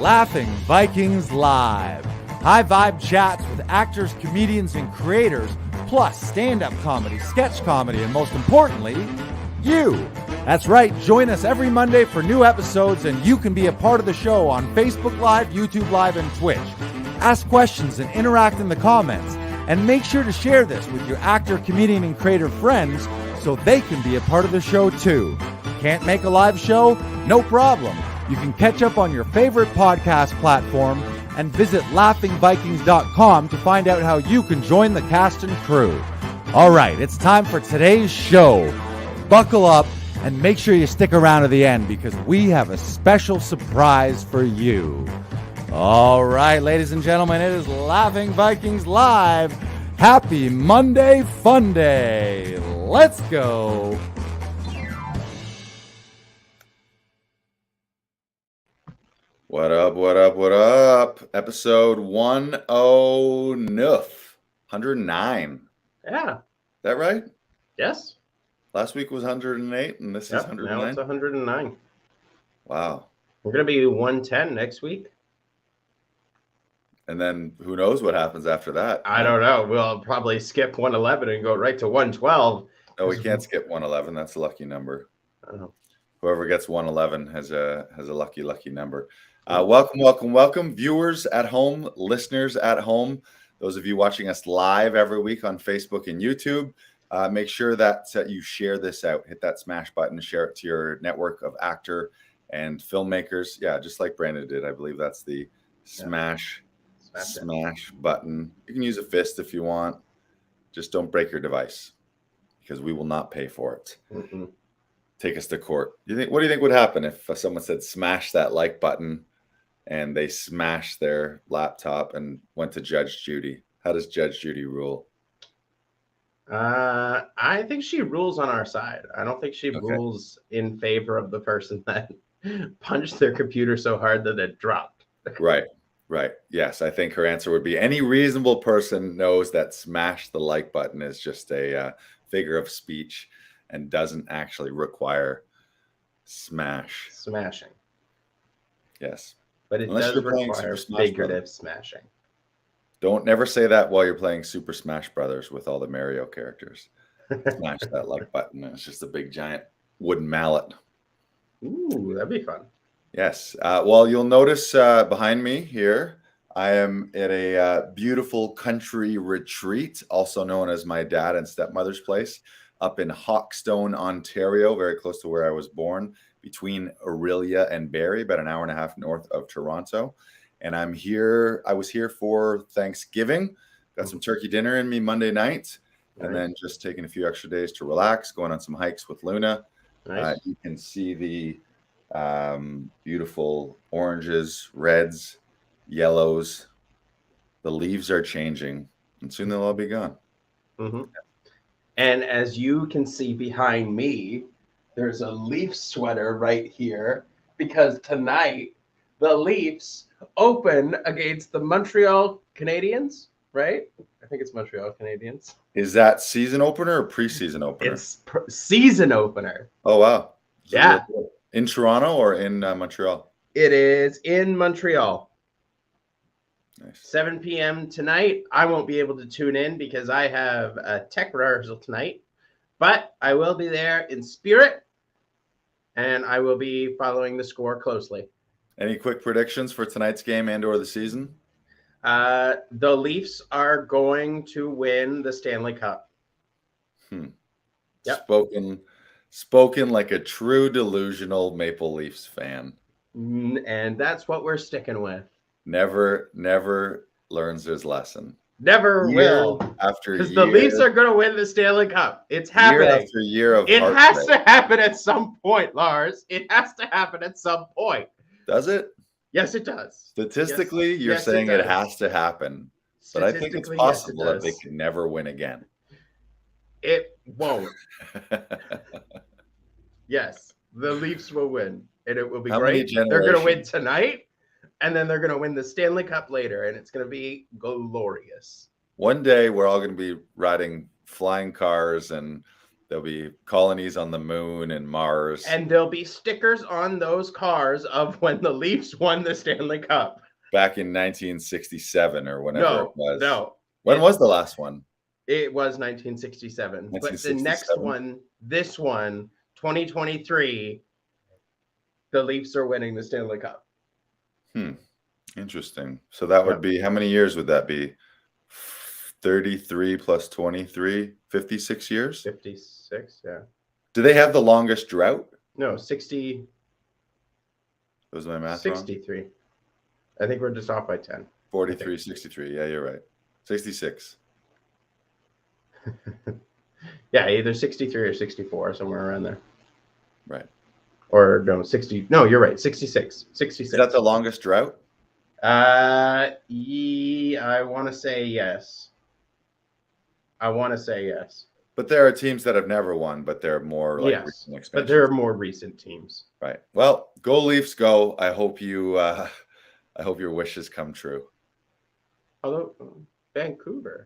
Laughing Vikings Live. High vibe chats with actors, comedians, and creators, plus stand-up comedy, sketch comedy, and most importantly, you. That's right, join us every Monday for new episodes, and you can be a part of the show on Facebook Live, YouTube Live, and Twitch. Ask questions and interact in the comments, and make sure to share this with your actor, comedian, and creator friends so they can be a part of the show too. Can't make a live show? No problem. You can catch up on your favorite podcast platform and visit laughingvikings.com to find out how you can join the cast and crew. All right, it's time for today's show. Buckle up and make sure you stick around to the end because we have a special surprise for you. All right, ladies and gentlemen, it is Laughing Vikings Live. Happy Monday Fun Day. Let's go. What up, what up, what up? Episode 109. Yeah. Is that right? Yes. Last week was 108, and this is 109? Now it's 109. Wow. We're going to be 110 next week. And then who knows what happens after that? I don't know. We'll probably skip 111 and go right to 112. No, we can't skip 111. That's a lucky number. Oh. Whoever gets 111 has a lucky number. Welcome, viewers at home, listeners at home. Those of you watching us live every week on Facebook and YouTube, make sure that you share this out. Hit that smash button, share it to your network of actor and filmmakers. Yeah, just like Brandon did. I believe that's the smash button. You can use a fist if you want. Just don't break your device because we will not pay for it. Mm-hmm. Take us to court. What do you think would happen if someone said smash that like button and they smashed their laptop and went to Judge Judy? How does Judge Judy rule? I think she rules on our side. I don't think she rules in favor of the person that punched their computer so hard that it dropped. Right. Yes, I think her answer would be any reasonable person knows that smash the like button is just a figure of speech and doesn't actually require smashing. Yes. But it does require figurative smashing. Don't never say that while you're playing Super Smash Brothers with all the Mario characters. Smash that like button. And it's just a big giant wooden mallet. Ooh, that'd be fun. Yes. Well, you'll notice behind me here, I am at a beautiful country retreat, also known as my dad and stepmother's place, up in Hawkstone, Ontario, very close to where I was born, between Orillia and Barrie, about an hour and a half north of Toronto. And I was here for Thanksgiving. Got some turkey dinner in me Monday night, and then just taking a few extra days to relax, going on some hikes with Luna. Nice. You can see the beautiful oranges, reds, yellows. The leaves are changing, and soon they'll all be gone. Mm-hmm. And as you can see behind me, there's a Leaf sweater right here because tonight the Leafs open against the Montreal Canadiens, right? I think it's Montreal Canadiens. Is that season opener or preseason opener? It's season opener. Oh, wow. So yeah. In Toronto or in Montreal? It is in Montreal. Nice. 7 p.m. tonight. I won't be able to tune in because I have a tech rehearsal tonight, but I will be there in spirit, and I will be following the score closely. Any quick predictions for tonight's game and or the season? The Leafs are going to win the Stanley Cup. Yep. Spoken like a true delusional Maple Leafs fan. And that's what we're sticking with. Never learns his lesson. Never will. After because the Leafs are going to win the Stanley Cup. It's happening. Year after year of it has to happen at some point, Lars. It has to happen at some point. Does it? Yes, it does. Statistically, you're saying it has to happen. But I think it's possible that they can never win again. It won't. Yes, the Leafs will win, and it will be great. They're going to win tonight, and then they're going to win the Stanley Cup later, and it's going to be glorious. One day, we're all going to be riding flying cars and There'll be colonies on the moon and Mars. And there'll be stickers on those cars of when the Leafs won the Stanley Cup. Back in 1967 or whenever it was. No. When was the last one? It was 1967. But the next one, this one, 2023, the Leafs are winning the Stanley Cup. Interesting. So that would be, how many years would that be? 33 plus 23, 56 years? 56, yeah. Do they have the longest drought? No, 60. Was my math 63. wrong? I think we're just off by 10. 43, 63. Yeah, you're right. 66. Yeah, either 63 or 64, somewhere around there. Right. Or no, 60. No, you're right. 66. 66. Is that the longest drought? I want to say yes. But there are teams that have never won, but they're more like recent expansions. But there are more recent teams. Right. Well, go Leafs, go. I hope your wishes come true. Although Vancouver's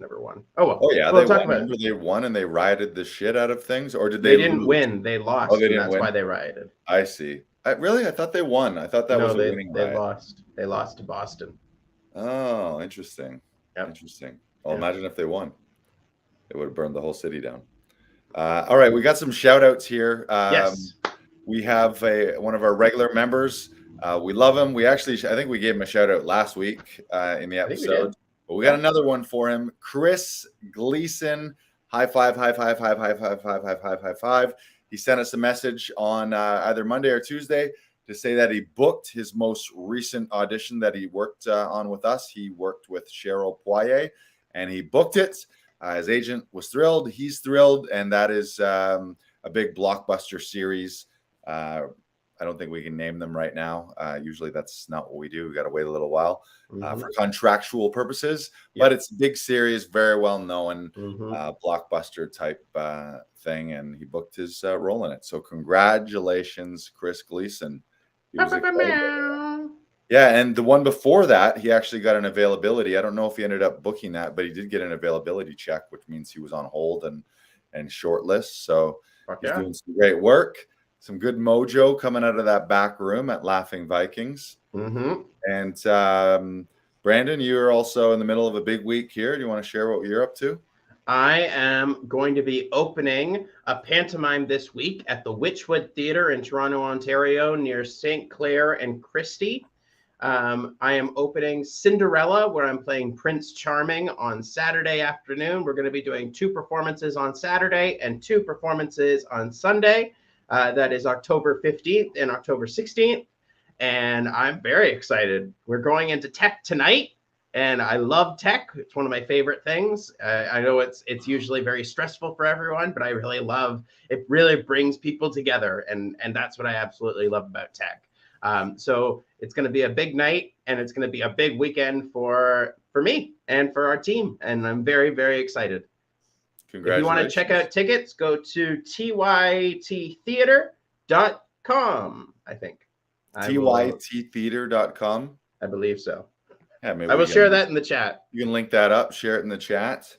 never won. Oh well. Oh yeah, they won. Remember they won and they rioted the shit out of things, or did they? They didn't win. They lost. They didn't win. That's why they rioted. I see. I thought they won. I thought that was a winning riot. They lost. They lost to Boston. Oh, interesting. Yep. Interesting. Well, imagine if they won. It would have burned the whole city down. All right, we got some shout outs here. Yes. We have one of our regular members. We love him. I think we gave him a shout out last week in the episode. But we got another one for him. Chris Gleason. High five. He sent us a message on either Monday or Tuesday to say that he booked his most recent audition that he worked on with us. He worked with Cheryl Poirier, and he booked it. His agent was thrilled. He's thrilled, and that is a big blockbuster series. I don't think we can name them right now. Usually that's not what we do. We got to wait a little while for contractual purposes, but it's a big series, very well known blockbuster type thing. And he booked his role in it. So congratulations, Chris Gleason. Yeah. And the one before that, he actually got an availability. I don't know if he ended up booking that, but he did get an availability check, which means he was on hold and shortlist. So he's doing some great work. Some good mojo coming out of that back room at Laughing Vikings. And Brandon, you're also in the middle of a big week here. Do you want to share what you're up to? I am going to be opening a pantomime this week at the Witchwood Theatre in Toronto, Ontario, near St. Clair and Christie. I am opening Cinderella, where I'm playing Prince Charming on Saturday afternoon. We're going to be doing 2 performances on Saturday and 2 performances on Sunday. That is October 15th and October 16th. And I'm very excited. We're going into tech tonight, and I love tech. It's one of my favorite things. I know it's usually very stressful for everyone, but I really love it. Really brings people together, and that's what I absolutely love about tech. So it's going to be a big night, and it's going to be a big weekend for me and for our team. And I'm very, very excited. If you want to check out tickets, go to tyttheater.com, I think. tyttheater.com? I believe so. Yeah, maybe I will share that in the chat. You can link that up, share it in the chat.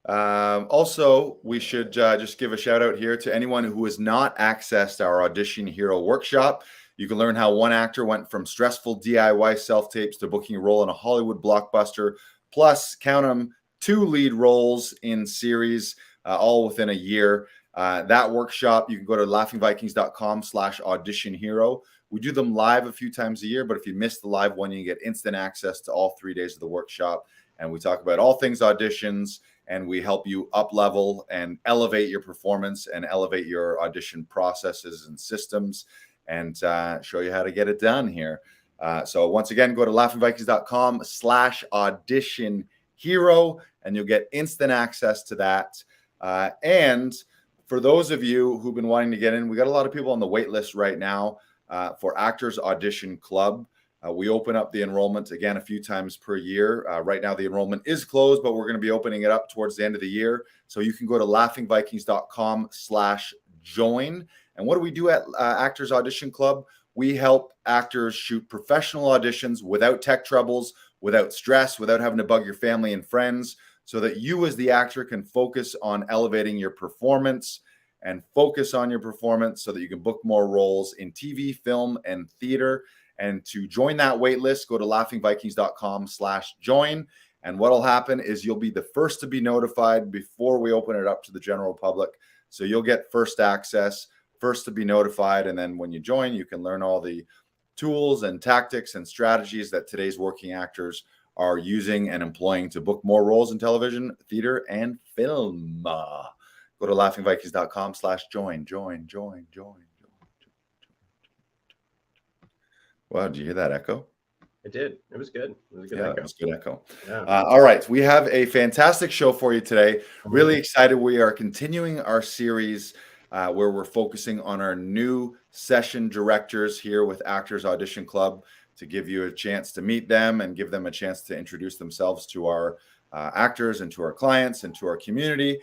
Also, we should just give a shout out here to anyone who has not accessed our Audition Hero workshop. You can learn how one actor went from stressful DIY self-tapes to booking a role in a Hollywood blockbuster, plus, count them, 2 lead roles in series, all within a year. That workshop, you can go to laughingvikings.com/auditionhero. We do them live a few times a year, but if you miss the live one, you get instant access to all 3 days of the workshop. And we talk about all things auditions, and we help you up level and elevate your performance and elevate your audition processes and systems, and show you how to get it done here. So once again, go to laughingvikings.com/auditionhero, and you'll get instant access to that. And for those of you who've been wanting to get in, we got a lot of people on the wait list right now for Actors Audition Club. We open up the enrollment again a few times per year. Right now, the enrollment is closed, but we're going to be opening it up towards the end of the year. So you can go to laughingvikings.com/join. And what do we do at Actors Audition Club? We help actors shoot professional auditions without tech troubles, without stress, without having to bug your family and friends. so that you as the actor can focus on elevating your performance and focus on your performance so that you can book more roles in TV, film, and theater. And to join that wait list, go to laughingvikings.com/join. And what'll happen is you'll be the first to be notified before we open it up to the general public. So you'll get first access, first to be notified. And then when you join, you can learn all the tools and tactics and strategies that today's working actors are using and employing to book more roles in television, theater, and film. Go to laughingvikings.com/join. Join. Wow, did you hear that echo? I did. It was good. It was a good Yeah, echo. it was a good echo. Yeah. All right, we have a fantastic show for you today. Really excited. We are continuing our series where we're focusing on our new session directors here with Actors Audition Club to give you a chance to meet them and give them a chance to introduce themselves to our actors and to our clients and to our community.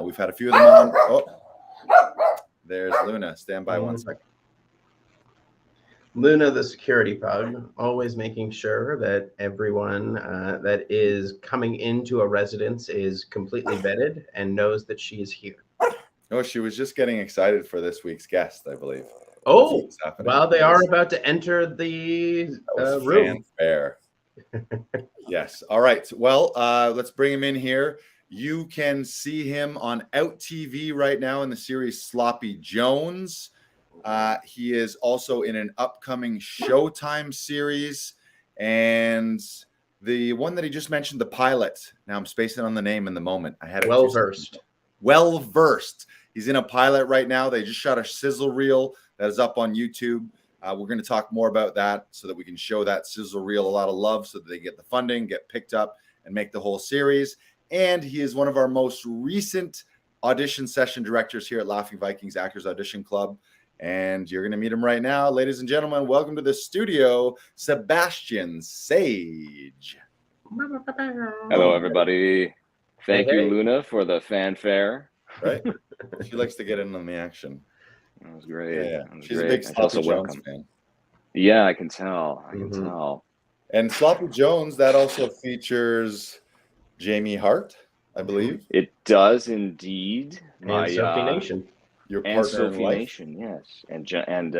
We've had a few of them on. Oh, there's Luna. Stand by 1 second. Luna, the security pug, always making sure that everyone that is coming into a residence is completely vetted and knows that she is here. Oh, she was just getting excited for this week's guest, I believe. Oh, well, they are about to enter the room. Fanfare. Yes. All right. Well, let's bring him in here. You can see him on Out TV right now in the series Sloppy Jones. He is also in an upcoming Showtime series. And the one that he just mentioned, the pilot. Now I'm spacing on the name in the moment. I had it Well-versed. Well-versed. He's in a pilot right now. They just shot a sizzle reel that is up on YouTube. We're going to talk more about that so that we can show that sizzle reel a lot of love so that they get the funding, get picked up, and make the whole series. And he is one of our most recent audition session directors here at Laughing Vikings Actors Audition Club. And you're going to meet him right now. Ladies and gentlemen, welcome to the studio, Sebastian Sage. Hello, everybody. Thank Hey. you, Luna, for the fanfare. Right? She likes to get in on the action. That was great. Yeah. That was She's great. a big I feel Sloppy so Jones welcome. fan. Yeah, I can tell. I can tell. And Sloppy Jones, that also features Jamie Hart, I believe. It does indeed. And Sophie Nation. Your And partner in Sophie life. Nation, yes. And yes. And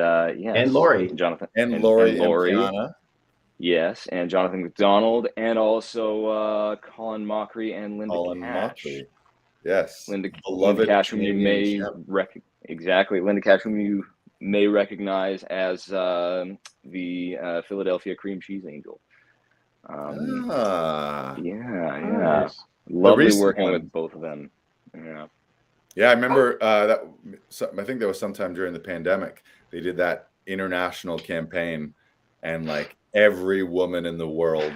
Lori. Jonathan. And Lori and Lori. Piana. Yes. And Jonathan McDonald. And also Colin Mockery and Linda Cash. Mockery. Yes. Linda Beloved Cash, whom you Canadian may chef. exactly. Linda Cash, whom you may recognize as the Philadelphia cream cheese angel. Ah. Yeah. Nice. Lovely recent working one. with both of them. Yeah. Yeah, I remember that. I think that was sometime during the pandemic. They did that international campaign, and like every woman in the world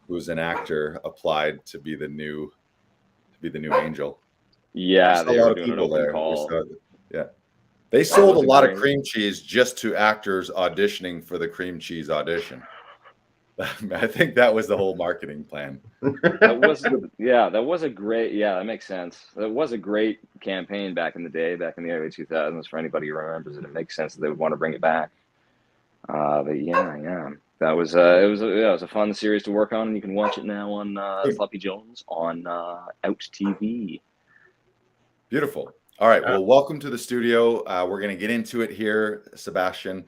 who's an actor applied to be the new angel. Yeah, There's they a lot were of doing an people open there. call. Yeah, they sold a was lot of great. cream cheese just to actors auditioning for the cream cheese audition. I think that was the whole marketing plan. That was a great. Yeah, that makes sense. That was a great campaign back in the day, back in the early 2000s. For anybody who remembers it, it makes sense that they would want to bring it back. But yeah, that was it was a fun series to work on, and you can watch it now on Sloppy Jones on Out TV. Beautiful. All right. Well, welcome to the studio. We're going to get into it here, Sebastian.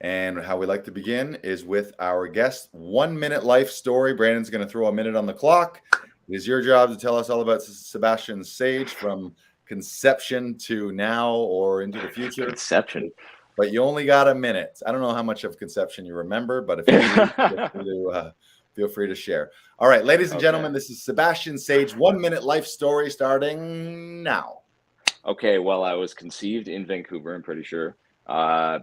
And how we like to begin is with our guest 1 minute life story. Brandon's going to throw a minute on the clock. It is your job to tell us all about Sebastian Sage from conception to now or into the future. Conception. But you only got a minute. I don't know how much of conception you remember, but if you do, feel free to share. All right, ladies and gentlemen, this is Sebastian Sage, 1 minute life story starting now. Okay, well, I was conceived in Vancouver, I'm pretty sure.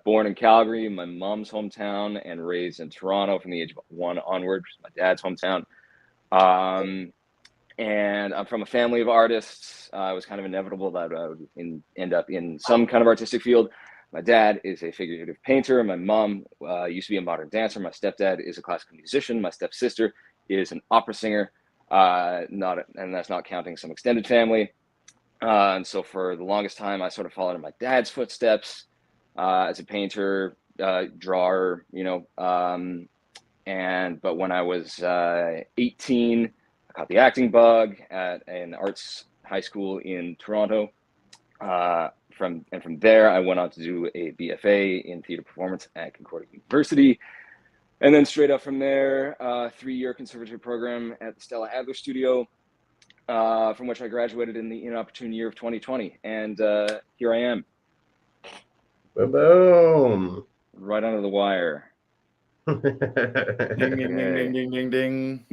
Born in Calgary, my mom's hometown, and raised in Toronto from the age of 1 onward, my dad's hometown. And I'm from a family of artists. It was kind of inevitable that I would end up in some kind of artistic field. My dad is a figurative painter. My mom used to be a modern dancer. My stepdad is a classical musician. My stepsister is an opera singer. And that's not counting some extended family. And so for the longest time, I sort of followed in my dad's footsteps as a painter, drawer, but when I was 18, a caught the acting bug at an arts high school in Toronto. From there, I went on to do a BFA in theater performance at Concordia University. And then straight up from there, 3-year conservatory program at the Stella Adler Studio, from which I graduated in the inopportune year of 2020. And here I am. Boom. Right under the wire. Ding, ding, ding, ding, ding, ding, ding.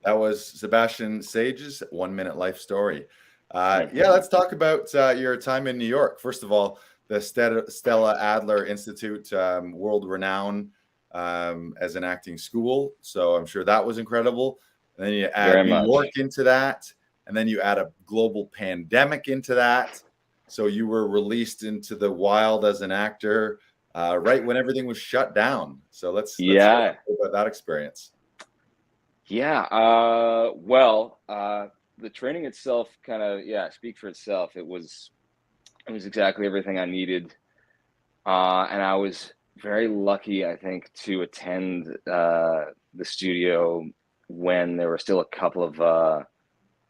That was Sebastian Sage's 1 minute life story. Let's talk about your time in New York. First of all, the Stella Adler Institute, world renowned as an acting school. So I'm sure that was incredible. And then you add New York into that. And then you add a global pandemic into that. So you were released into the wild as an actor right when everything was shut down. So let's talk about that experience. The training itself kind of, speak for itself. It was exactly everything I needed. And I was very lucky, I think, to attend the studio when there were still a couple of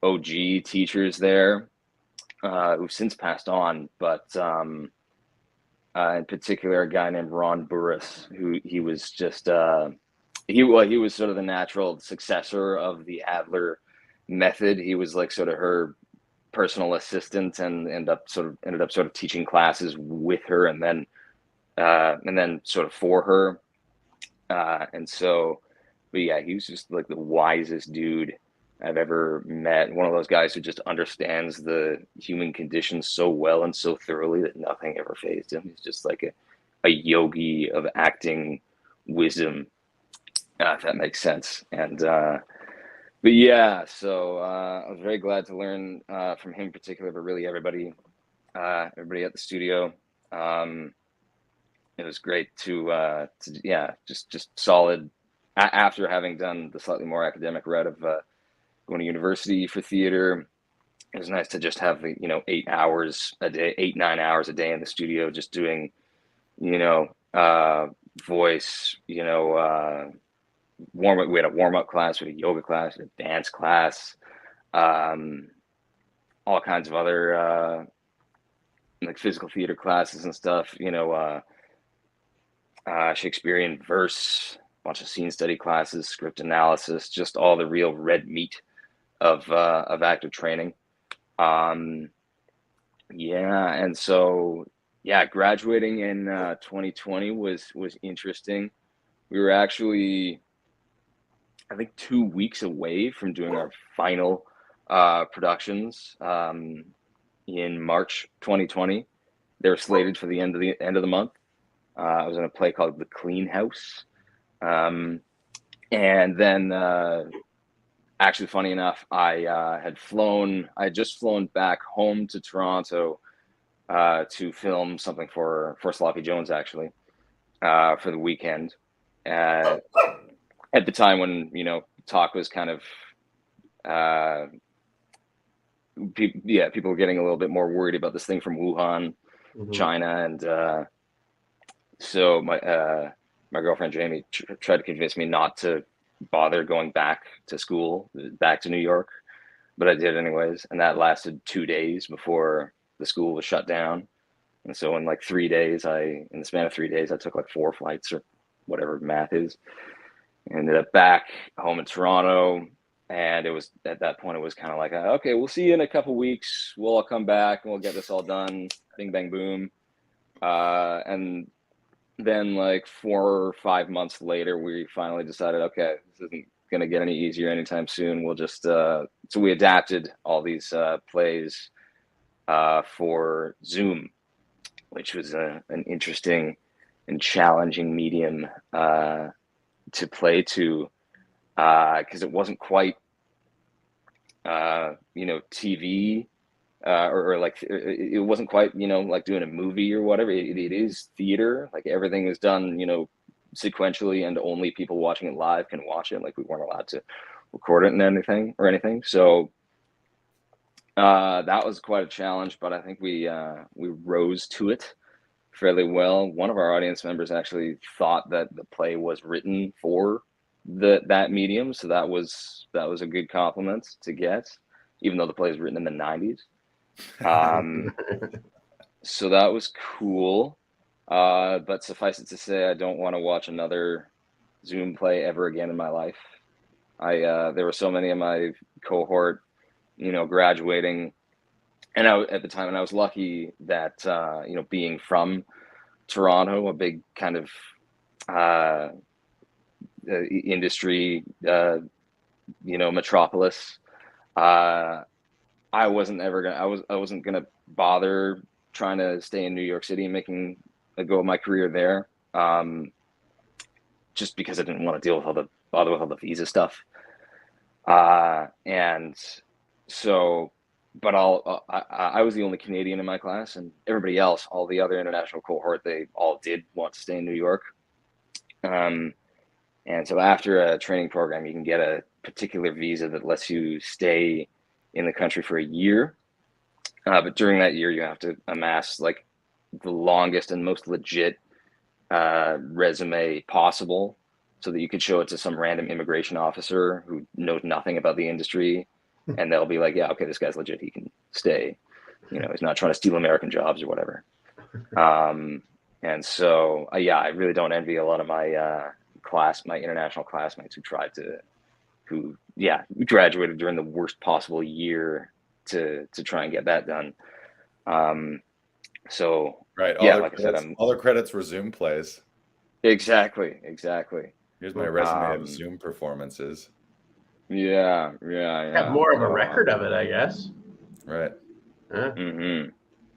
OG teachers there who've since passed on. But in particular, a guy named Ron Burris, who he was just, he was sort of the natural successor of the Adler method. He was like sort of her personal assistant and ended up sort of teaching classes with her and then sort of for her. He was just like the wisest dude I've ever met. One of those guys who just understands the human condition so well and so thoroughly that nothing ever fazed him. He's just like a yogi of acting wisdom, if that makes sense. And so I was very glad to learn from him in particular, but really everybody at the studio. It was great to just solid. After having done the slightly more academic route of going to university for theater, it was nice to just have 8 hours a day, 8-9 hours a day in the studio, just doing voice, warm up. We had a warm up class, we had a yoga class, we had a dance class, all kinds of other like physical theater classes and stuff. Shakespearean verse, a bunch of scene study classes, script analysis, just all the real red meat of actor training. And so graduating in 2020 was interesting. We were actually, I think, 2 weeks away from doing our final productions in March 2020. They were slated for the end of the month. I was in a play called The Clean House. And then actually, funny enough, I had just flown back home to Toronto to film something for Sloppy Jones, actually, for the weekend. At the time when, talk was kind of, people were getting a little bit more worried about this thing from Wuhan, China. And so my girlfriend, Jamie, tried to convince me not to bother going back to school, back to New York, but I did anyways. And that lasted 2 days before the school was shut down. And so in like 3 days, in the span of 3 days, I took like 4 flights or whatever math is. Ended up back home in Toronto. And it was at that point, it was kind of like, okay, we'll see you in a couple weeks. We'll all come back and we'll get this all done. Bing, bang, boom. And then like 4 or 5 months later, we finally decided, okay, this isn't going to get any easier anytime soon. We'll just, so we adapted all these plays for Zoom, which was an interesting and challenging medium to play to, because it wasn't quite, TV. Or like it wasn't quite, like doing a movie or whatever. It is theater. Like everything is done, sequentially, and only people watching it live can watch it. Like we weren't allowed to record it and anything. So that was quite a challenge, but I think we rose to it fairly well. One of our audience members actually thought that the play was written for that medium. So that was a good compliment to get, even though the play is written in the 90s. So that was cool. But suffice it to say, I don't want to watch another Zoom play ever again in my life. There were so many of my cohort, graduating, and at the time, and I was lucky that being from Toronto, a big kind of industry, metropolis. I wasn't gonna bother trying to stay in New York City and making a go of my career there, just because I didn't want to deal with all the visa stuff. And so, but I was the only Canadian in my class, and everybody else, all the other international cohort, they all did want to stay in New York. And so after a training program, you can get a particular visa that lets you stay in the country for a year. But during that year, you have to amass like the longest and most legit resume possible, so that you could show it to some random immigration officer who knows nothing about the industry, and they'll be like, yeah, okay, this guy's legit, he can stay. He's not trying to steal American jobs or whatever. And so, I really don't envy a lot of my my international classmates who graduated during the worst possible year to try and get that done. So right, all their credits were Zoom plays. Exactly. Here's my resume of Zoom performances. Yeah. Have more of a record of it, I guess. Right. Mm-hmm.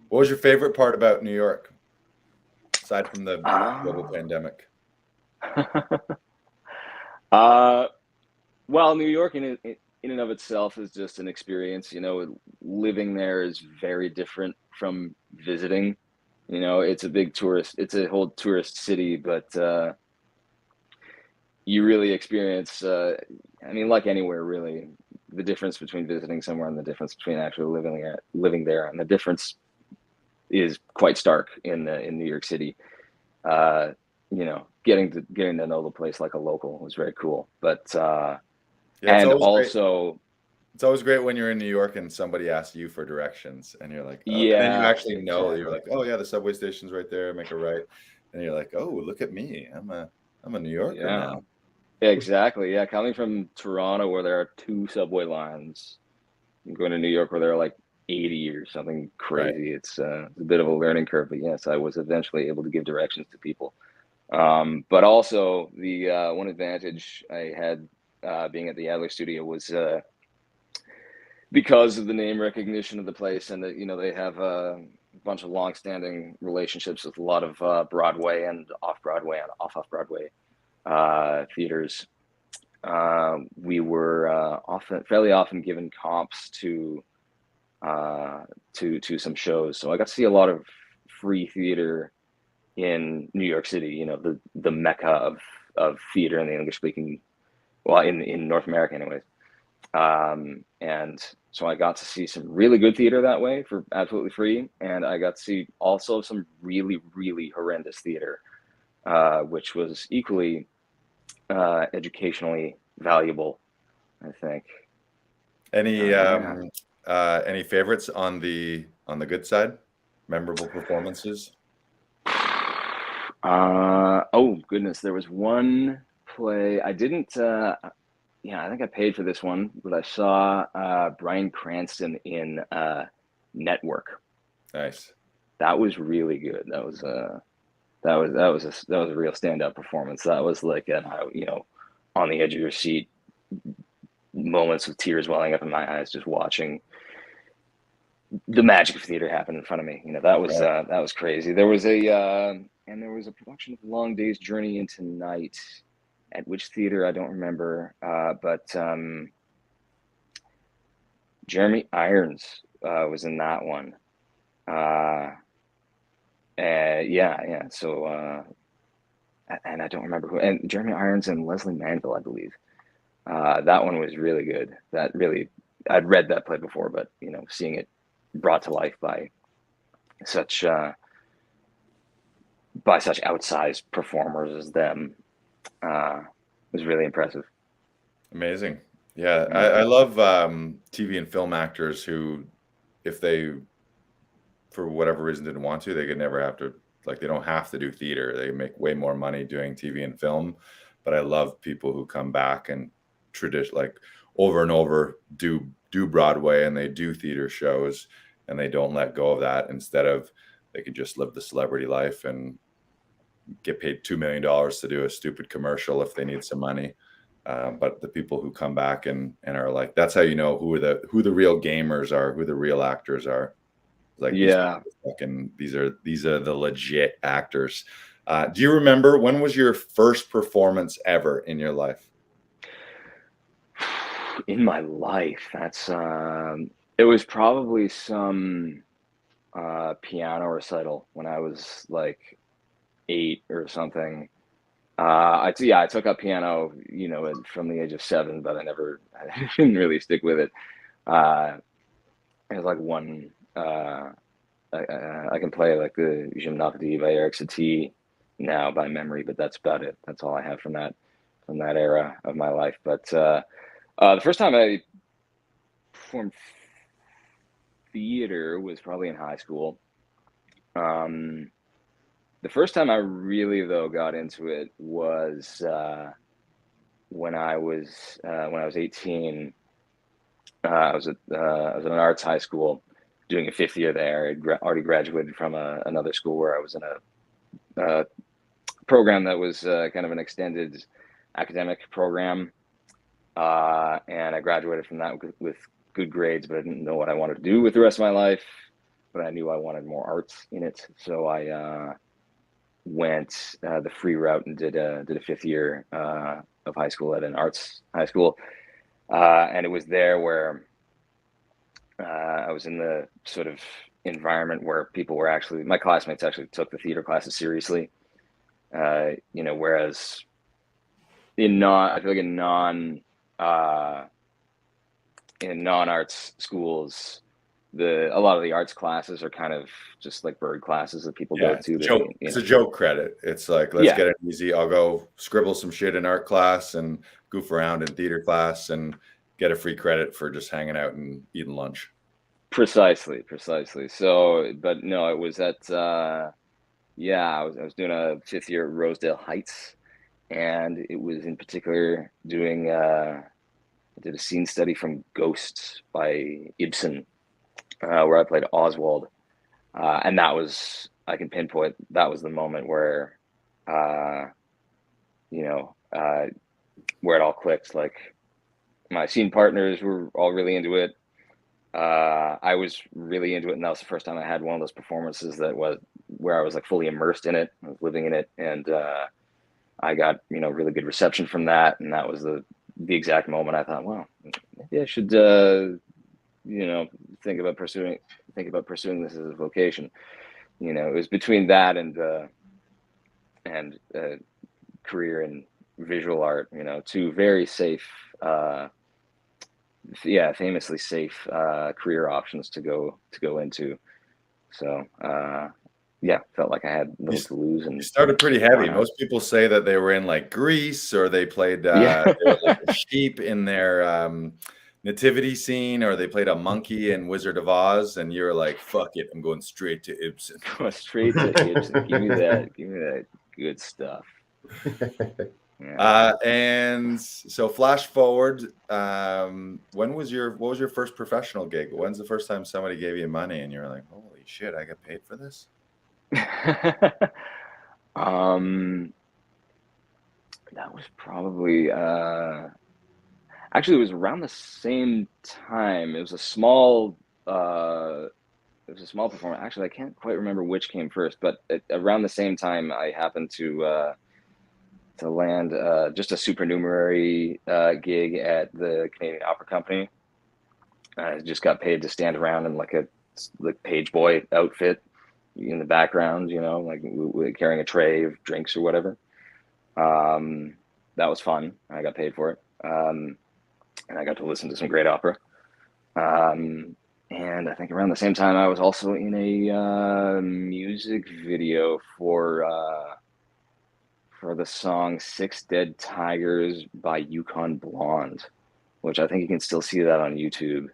What was your favorite part about New York, aside from the global pandemic? Well, New York in and of itself is just an experience. Living there is very different from visiting. It's a whole tourist city, but you really experience, like anywhere really, the difference between visiting somewhere and the difference between actually living there. And the difference is quite stark in New York City. Getting to know the place like a local was very cool. But it's always great when you're in New York and somebody asks you for directions, and you're like, oh, and then you actually know. You're like, oh yeah, the subway station's right there. Make a right, and you're like, oh, look at me, I'm a New Yorker now. Exactly. Yeah, coming from Toronto, where there are 2 subway lines, and going to New York, where there are like 80 or something crazy. Right. It's a bit of a learning curve, but yes, I was eventually able to give directions to people. But also the one advantage I had being at the Adler studio was because of the name recognition of the place, and that they have a bunch of long-standing relationships with a lot of Broadway and off-Broadway and off-Broadway theaters. We were fairly often given comps to some shows, so I got to see a lot of free theater in New York City. The mecca of theater in the English-speaking, in North America, anyways. And so I got to see some really good theater that way for absolutely free, and I got to see also some really, really horrendous theater, which was equally educationally valuable, I think. Any favorites on the good side? Memorable performances? Oh goodness, there was one play I didn't. I think I paid for this one, but I saw Bryan Cranston in Network. Nice. That was really good. That was a real stand-up performance. That was like on the edge of your seat, moments of tears welling up in my eyes, just watching the magic of theater happen in front of me. That was crazy. There was a production of Long Day's Journey into Night. At which theater I don't remember, but Jeremy Irons was in that one. So, and I don't remember who. And Jeremy Irons and Leslie Manville, I believe. That one was really good. I'd read that play before, but seeing it brought to life by such outsized performers as them. was really impressive. Amazing. Yeah, I love TV and film actors who, if they, for whatever reason, didn't want to, they could never have to, like, they don't have to do theater. They make way more money doing TV and film. But I love people who come back and like over and over do Broadway, and they do theater shows, and they don't let go of that. Instead of, they could just live the celebrity life and get paid $2 million to do a stupid commercial if they need some money. But the people who come back and are like, that's how you know who the real gamers are, who the real actors are. Like, Yeah. these are the legit actors. Do you remember, when was your first performance ever in your life? In my life, that's it was probably some piano recital when I was like 8 or something. I took up piano, from the age of 7, but I didn't really stick with it. It was like one. I can play like the Je m'appelle by Eric Satie now by memory, but that's about it. That's all I have from that era of my life. But the first time I performed theater was probably in high school. The first time I really, though, got into it was when I was 18. I was at an arts high school doing a 5th year there. I'd already graduated from another school where I was in a program that was kind of an extended academic program, and I graduated from that with good grades, but I didn't know what I wanted to do with the rest of my life. But I knew I wanted more arts in it, so I went the free route and did a 5th year of high school at an arts high school, and it was there where I was in the sort of environment where people were actually, my classmates actually took the theater classes seriously, whereas I feel like in non-arts schools, a lot of the arts classes are kind of just like bird classes that people go to. It's a joke credit. It's like, let's get it easy. I'll go scribble some shit in art class and goof around in theater class and get a free credit for just hanging out and eating lunch. Precisely. So, but no, it was at I was doing a 5th year at Rosedale Heights, and it was in particular doing I did a scene study from Ghosts by Ibsen, where I played Oswald, and that was, I can pinpoint, that was the moment where where it all clicked. Like, my scene partners were all really into it. I was really into it, and that was the first time I had one of those performances where I was like fully immersed in it. I was living in it, and I got really good reception from that, and that was the exact moment I thought, well, maybe I should think about pursuing this as a vocation. It was between that and career in visual art, two very safe, famously safe career options to go into. So felt like I had little to lose. And you started pretty heavy. Most people say that they were in like Grease, or they played they were like a sheep in their nativity scene, or they played a monkey in Wizard of Oz, and you're like, fuck it, I'm going straight to Ibsen. Straight to Ibsen. Give me that good stuff. And so flash forward, what was your first professional gig? When's the first time somebody gave you money and you're like, holy shit, I got paid for this? That was probably actually, it was around the same time. It was a small performance. Actually, I can't quite remember which came first, but around the same time I happened to land just a supernumerary gig at the Canadian Opera Company. I just got paid to stand around in like a page boy outfit in the background, like carrying a tray of drinks or whatever. That was fun. I got paid for it. And I got to listen to some great opera. And I think around the same time, I was also in a music video for for the song Six Dead Tigers by Yukon Blonde, which I think you can still see that on YouTube.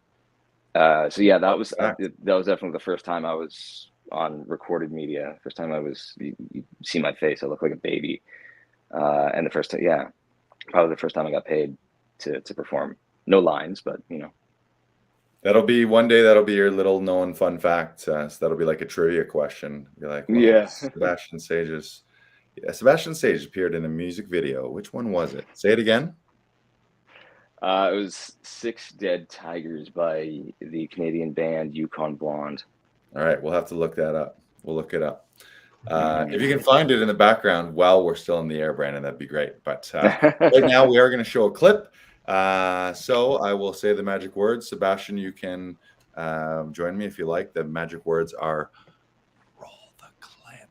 So yeah, that was definitely the first time I was on recorded media. First time you see my face. I look like a baby. And the first time, yeah, probably the first time I got paid to perform. No lines, but you know. That'll be one day. That'll be your little known fun fact. So that'll be like a trivia question. You're like, well, yeah. Sebastian Sage appeared in a music video. Which one was it? Say it again. It was Six Dead Tigers by the Canadian band Yukon Blonde. All right, we'll have to look that up. We'll look it up. If you can find it in the background while we're still in the air, Brandon, that'd be great. But right now we are going to show a clip. So I will say the magic words. Sebastian, you can join me if you like. The magic words are roll the clip.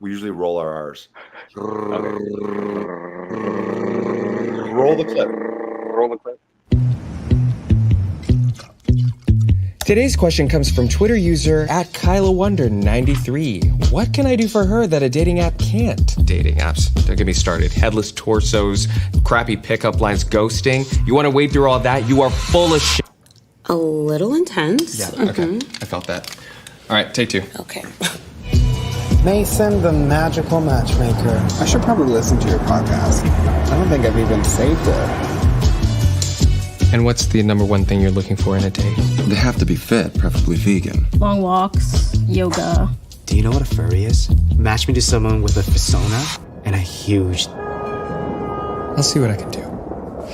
We usually roll our R's. Roll the clip. Roll the clip. Today's question comes from Twitter user @KylaWonder93. What can I do for her that a dating app can't? Dating apps, don't get me started. Headless torsos, crappy pickup lines, ghosting. You want to wade through all that? You are full of shit. A little intense. Yeah, okay. I felt that. All right, take two. Okay. Mason, the magical matchmaker. I should probably listen to your podcast. I don't think I've even saved it. And what's the number one thing you're looking for in a date? They have to be fit, preferably vegan. Long walks, yoga. Do you know what a furry is? Match me to someone with a persona and a huge... I'll see what I can do.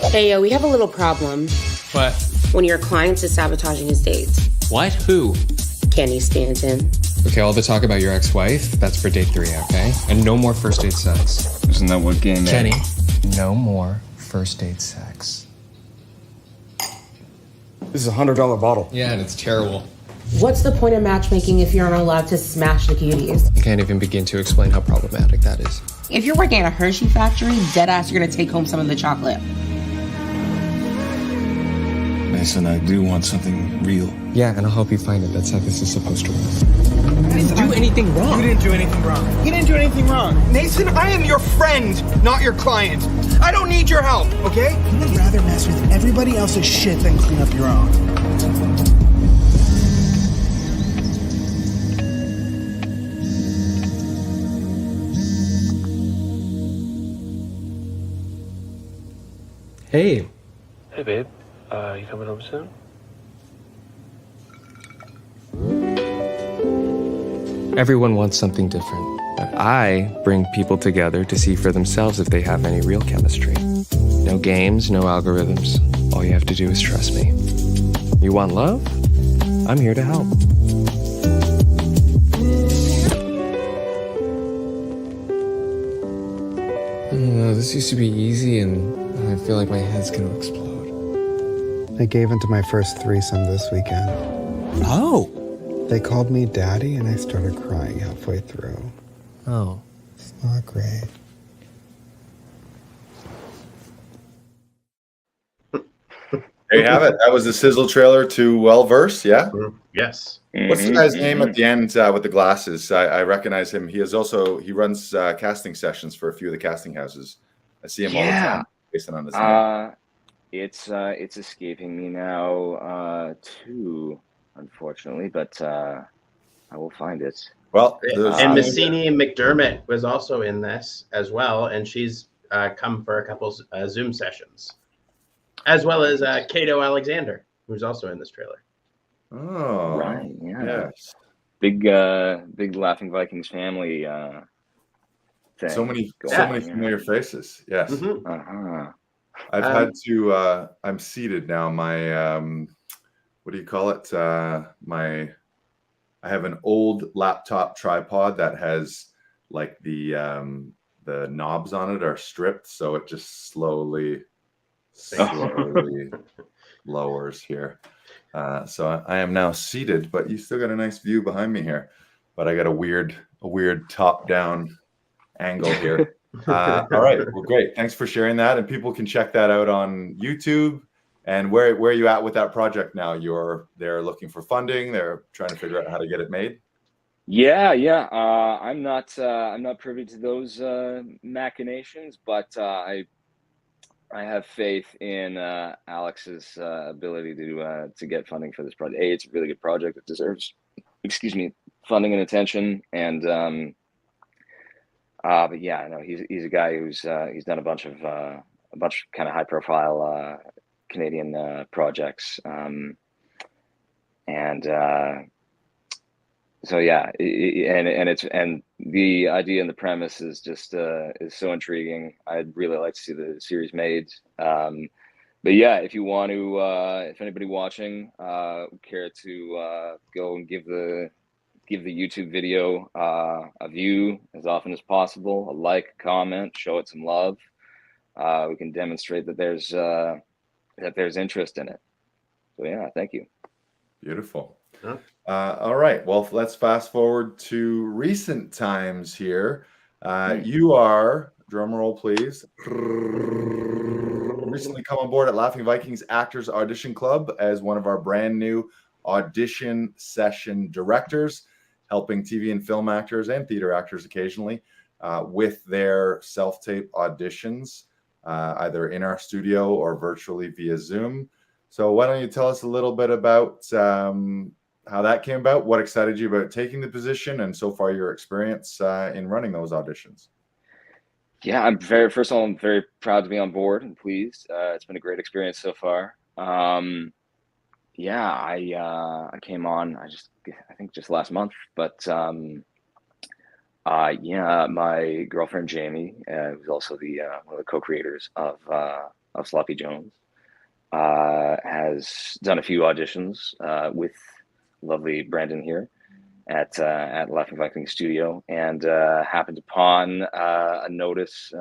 Hey, we have a little problem. What? One of your clients is sabotaging his dates. What? Who? Kenny Stanton. Okay, all the talk about your ex-wife, that's for date 3, okay? And no more first date sex. Isn't that what game is? Kenny, no more first date sex. This is a $100 bottle. Yeah, and it's terrible. What's the point of matchmaking if you're not allowed to smash the cuties? I can't even begin to explain how problematic that is. If you're working at a Hershey factory, deadass, you're gonna take home some of the chocolate. Mason, I do want something real. Yeah, and I'll help you find it. That's how this is supposed to work. I didn't do anything wrong. You didn't do anything wrong. You didn't do anything wrong. Mason, I am your friend, not your client. I don't need your help, okay? You would rather mess with everybody else's shit than clean up your own. Hey. Hey, babe. You coming home soon? Everyone wants something different, but I bring people together to see for themselves if they have any real chemistry. No games, no algorithms. All you have to do is trust me. You want love? I'm here to help. This used to be easy, and I feel like my head's gonna explode. I gave into my first threesome this weekend. Oh. They called me daddy and I started crying halfway through. Oh. It's not great. There you have it. That was the sizzle trailer to Well Verse, yeah? Yes. What's the guy's name at the end with the glasses? I recognize him. He runs casting sessions for a few of the casting houses. I see him all the time based on his name. It's escaping me now too, unfortunately, but I will find it. Well, and Messini McDermott was also in this as well, and she's come for a couple Zoom sessions, as well as Kato Alexander, who's also in this trailer. Oh, right, yeah. Yes. Big Laughing Vikings family thing. So many familiar faces. Yes. Mm-hmm. Uh-huh. I've had to. I'm seated now. My what do you call it? I have an old laptop tripod that has like the knobs on it are stripped, so it just slowly lowers here. So I am now seated, but you still got a nice view behind me here. But I got a weird top-down angle here. All right, well, great. Thanks for sharing that, and people can check that out on YouTube. And where are you at with that project now? They're looking for funding. They're trying to figure out how to get it made. Yeah. I'm not privy to those machinations, but I have faith in Alex's ability to get funding for this project. It's a really good project. It deserves, excuse me, funding and attention. And but yeah, no, he's a guy who's he's done a bunch of kind of high profile Canadian projects. And so yeah, and the idea and the premise is just is so intriguing. I'd really like to see the series made. But yeah, if you want to, if anybody watching care to go and give the YouTube video a view as often as possible, a like, comment, show it some love. We can demonstrate that there's interest in it. So yeah, thank you. Beautiful. Huh? All right. Well, let's fast forward to recent times here. You are, drum roll, please, recently come on board at Laughing Vikings Actors Audition Club as one of our brand new audition session directors, helping TV and film actors and theater actors occasionally with their self-tape auditions, either in our studio or virtually via Zoom. So why don't you tell us a little bit about how that came about, what excited you about taking the position, and so far your experience in running those auditions? Yeah, first of all, I'm very proud to be on board and pleased. It's been a great experience so far. Yeah, I came on, I think just last month, but yeah, my girlfriend Jamie, who's also one of the co-creators of Sloppy Jones, has done a few auditions with lovely Brandon here at Laughing Viking Studio, and happened upon a notice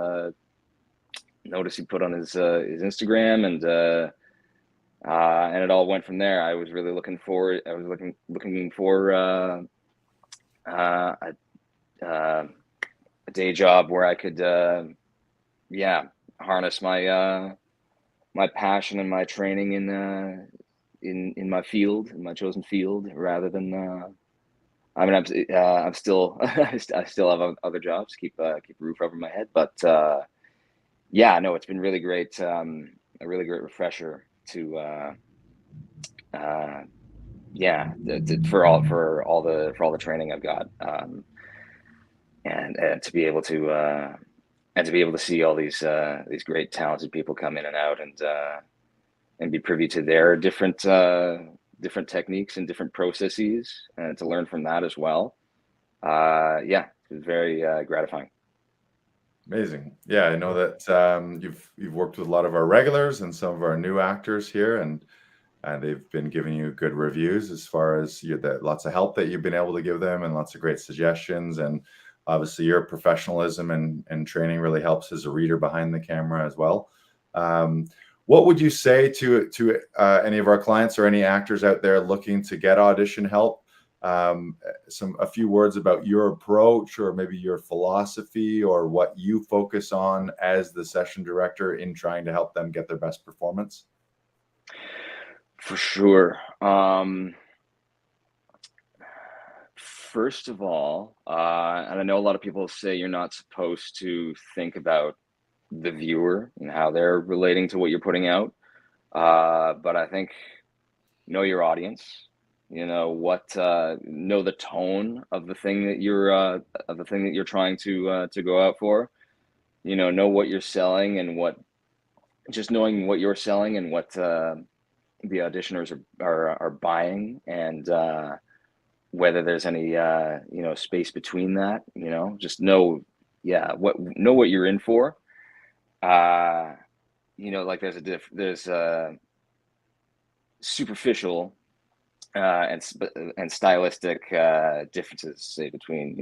he put on his Instagram, and it all went from there. I was really looking for a day job where I could harness my my passion and my training in my field, in my chosen field, rather than I mean, I'm still I still have other jobs to keep a roof over my head, but yeah, no, it's been really great, a really great refresher to for all the training I've got, and to be able to see all these great talented people come in and out, and be privy to their different techniques and different processes, and to learn from that as well. Yeah, it was very gratifying. Amazing. Yeah, I know that you've worked with a lot of our regulars and some of our new actors here, and they've been giving you good reviews as far as lots of help that you've been able to give them, and lots of great suggestions. And obviously your professionalism and training really helps as a reader behind the camera as well. What would you say to any of our clients or any actors out there looking to get audition help? A few words about your approach, or maybe your philosophy, or what you focus on as the session director in trying to help them get their best performance? For sure. First of all, and I know a lot of people say you're not supposed to think about the viewer and how they're relating to what you're putting out, but I think know your audience. Know the tone of the thing that you're trying to go out for. Know what you're selling, and just knowing what you're selling and what the auditioners are buying, and whether there's any space between that. Just know what you're in for. Like there's a superficial and stylistic differences, say, between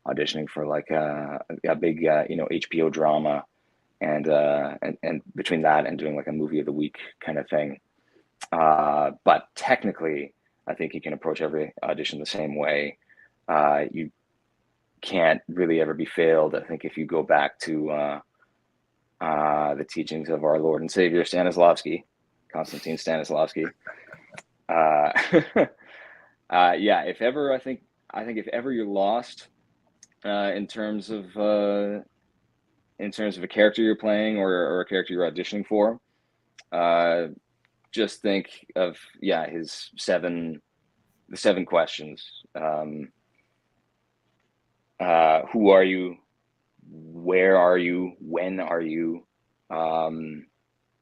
auditioning for like a big HBO drama, and between that and doing like a movie of the week kind of thing. But technically, I think you can approach every audition the same way. You can't really ever be failed. I think if you go back to the teachings of our Lord and Savior Konstantin Stanislavski. Yeah, if ever, I think I think if ever you're lost in terms of a character you're playing or a character you're auditioning for, just think of the 7 questions. Who are you? Where are you? When are you?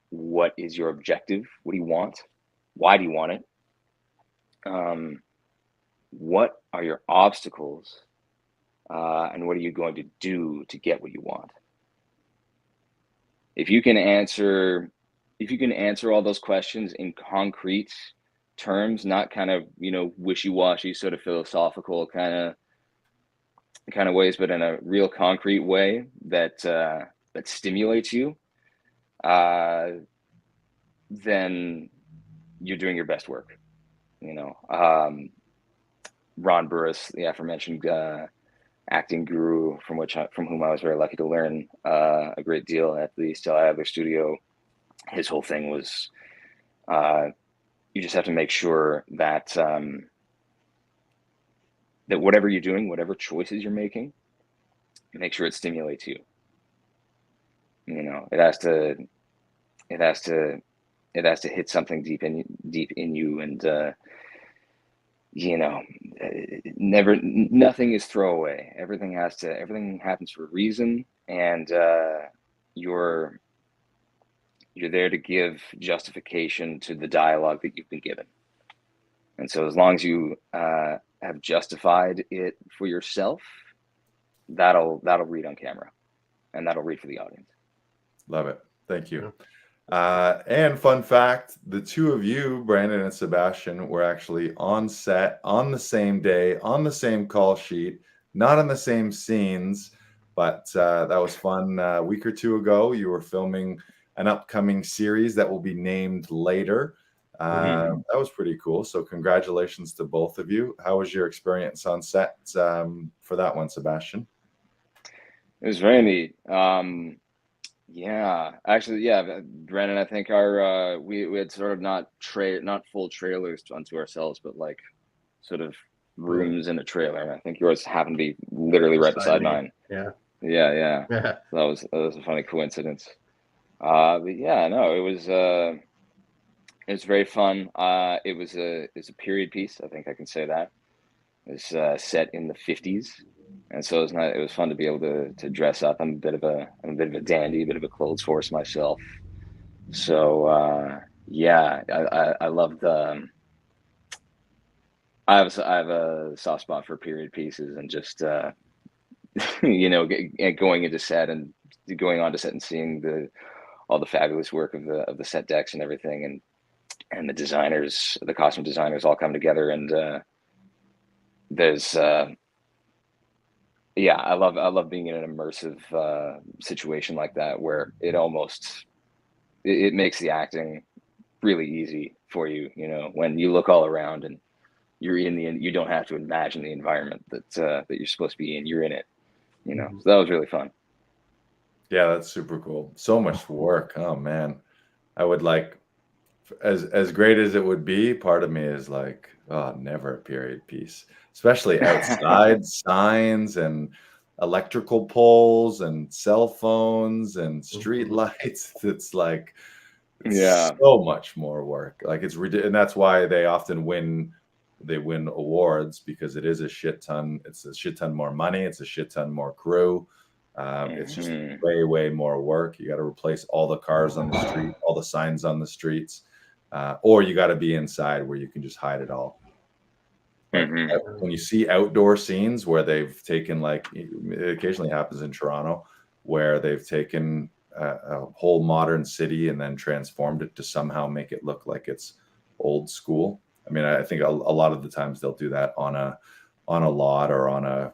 What is your objective? What do you want? Why do you want it? What are your obstacles? And what are you going to do to get what you want? If you can answer all those questions in concrete terms, not kind of, wishy-washy sort of philosophical kind of ways, but in a real concrete way that stimulates you, then you're doing your best work. Ron Burris, the aforementioned acting guru, from whom I was very lucky to learn a great deal at the Stella Adler studio, his whole thing was you just have to make sure that that whatever you're doing, whatever choices you're making, make sure it stimulates you. It has to hit something deep in you, and nothing is throwaway. Everything happens for a reason, and you're there to give justification to the dialogue that you've been given. And so as long as you have justified it for yourself, that'll read on camera, and that'll read for the audience. Love it. Thank you. And fun fact, the two of you, Brandon and Sebastian, were actually on set on the same day, on the same call sheet, not on the same scenes, but that was fun. A week or two ago, you were filming an upcoming series that will be named later. That was pretty cool. So congratulations to both of you. How was your experience on set for that one, Sebastian? It was very neat. Brandon, I think our we had sort of not full trailers unto ourselves, but like sort of rooms in a trailer. I think yours happened to be literally right beside mine. Yeah. So that was a funny coincidence. It was very fun. It's a period piece. I think I can say that. It's set in the 50s. And so it was fun to be able to dress up. I'm a bit of a dandy, a bit of a clothes horse myself. So I love I have a soft spot for period pieces, and just going into set and going on to set and seeing all the fabulous work of the set decks and everything, and the designers, the costume designers, all come together, and there's I love being in an immersive situation like that, where it makes the acting really easy for you. When you look all around and you're you don't have to imagine the environment that you're supposed to be in. You're in it. So that was really fun. Yeah, that's super cool. So much work. Oh man, I would like, as great as it would be, part of me is like, oh, never a period piece, especially outside signs and electrical poles and cell phones and street lights. It's like, so much more work. Like it's ridiculous, and that's why they often win awards, because it is a shit ton. It's a shit ton more money. It's a shit ton more crew. It's just way more work. You got to replace all the cars on the street, all the signs on the streets, or you got to be inside where you can just hide it all. When you see outdoor scenes where they've taken, like, it occasionally happens in Toronto, where they've taken a whole modern city and then transformed it to somehow make it look like it's old school. I mean, I think a lot of the times they'll do that on a lot or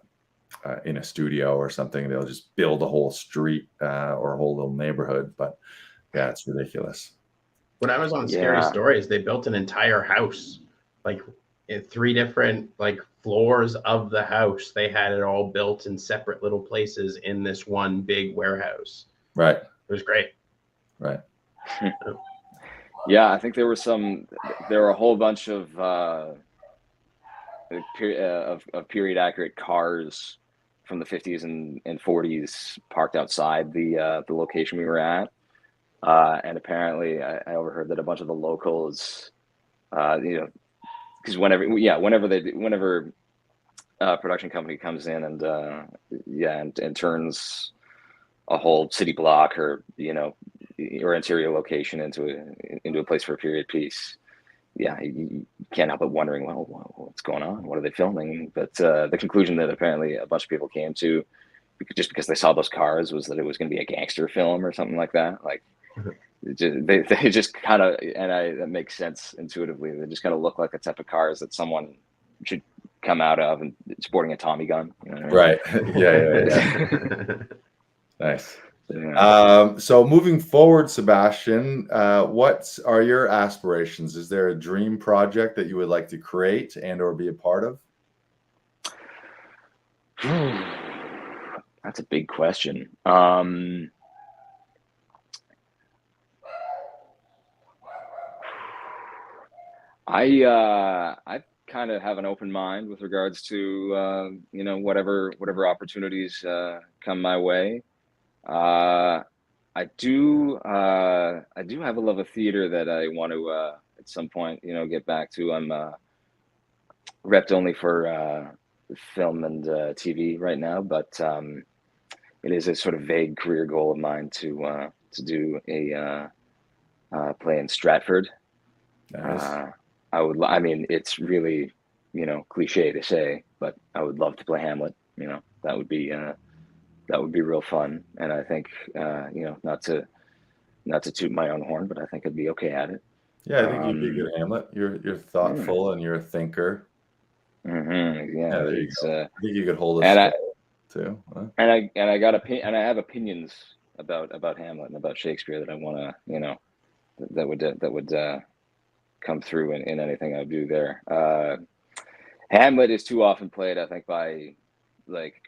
in a studio or something. They'll just build a whole street or a whole little neighborhood. But yeah, it's ridiculous. When I was on Scary Stories, they built an entire house, like in 3 different floors of the house. They had it all built in separate little places in this one big warehouse. Right. It was great. Right. Yeah, I think there were a whole bunch of of period accurate cars from the 50s and 40s parked outside the location we were at. And apparently I overheard that a bunch of the locals, because whenever production company comes in and turns a whole city block or interior location into a place for a period piece, you can't help but wondering, well, what's going on? What are they filming? But the conclusion that apparently a bunch of people came to, just because they saw those cars, was that it was going to be a gangster film or something like that. Like, they just kind of, that makes sense intuitively. They just kind of look like the type of cars that someone should come out of and sporting a Tommy gun. You know what I mean? Right. Yeah. Nice. Yeah. So moving forward, Sebastian, what are your aspirations? Is there a dream project that you would like to create and or be a part of? That's a big question. I kind of have an open mind with regards to whatever opportunities come my way. I do have a love of theater that I want to at some point get back to. I'm repped only for film and TV right now, but it is a sort of vague career goal of mine to do a play in Stratford. Nice. I mean, it's really, cliche to say, but I would love to play Hamlet. That would be real fun. And I think, not to toot my own horn, but I think I'd be okay at it. Yeah, I think you'd be a good Hamlet. You're thoughtful and you're a thinker. Mm-hmm. Yeah, there you go. I think you could hold a too. Huh? And I have opinions about Hamlet and about Shakespeare that I want to, that would come through in anything I do there. Hamlet is too often played, I think, by